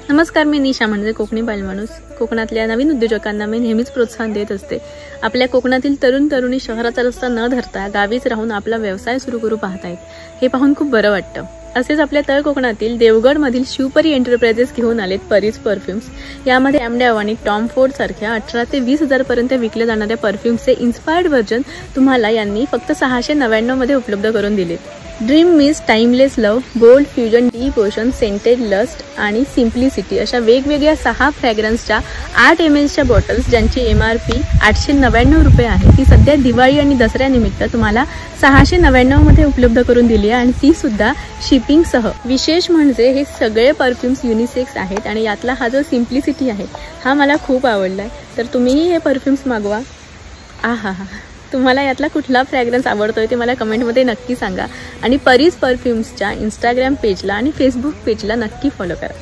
नमस्कार, मी निशा म्हणजे कोकणी बालमाणूस. कोकणातल्या नवीन उद्योजकांना मी नेहमीच प्रोत्साहन देत असते. आपल्या कोकणातील तरुण तरुणी शहराचा रस्ता न धरता गावीच राहून आपला व्यवसाय सुरू करू पाहतायत. हे पाहून खूप बरं वाटतं. असेच आपल्या तळ कोकणातील देवगडमधील शिवपरी एंटरप्राइजेस घेऊन आलेत परीज परफ्यूम्स. यामध्ये एमडॅव आणि टॉम फोर्ड सारख्या 18 ते 20,000 पर्यंत विकले जाणाऱ्या परफ्यूम्सचे इन्स्पायर्ड व्हर्जन तुम्हाला यांनी फक्त 699 मध्ये उपलब्ध करून दिलेत. Dream mist, timeless love, bold fusion, deep ocean, scented lust आणि सिम्प्लिसिटी अशा वेगवेगळ्या 6 फ्रॅग्रन्सच्या 8 mlच्या बॉटल्स ज्यांची MRP 899 रुपये आहे, ती सध्या दिवाळी आणि दसऱ्यानिमित्त तुम्हाला 699 मध्ये उपलब्ध करून दिली आहे आणि ती सुद्धा शिपिंग सह. विशेष म्हणजे हे सगळे परफ्यूम्स युनिसेक्स आहेत आणि यातला हा जो सिम्प्लिसिटी आहे हा मला खूप आवडलाय. तर तुम्हीही हे परफ्यूम्स मागवा. आहा, तुम्हाला यातला कुठला फ्रॅग्रन्स आवडतोय ते मला कमेंटमध्ये नक्की सांगा आणि परीज परफ्यूम्सच्या इंस्टाग्राम पेजला आणि फेसबुक पेजला नक्की फॉलो करा.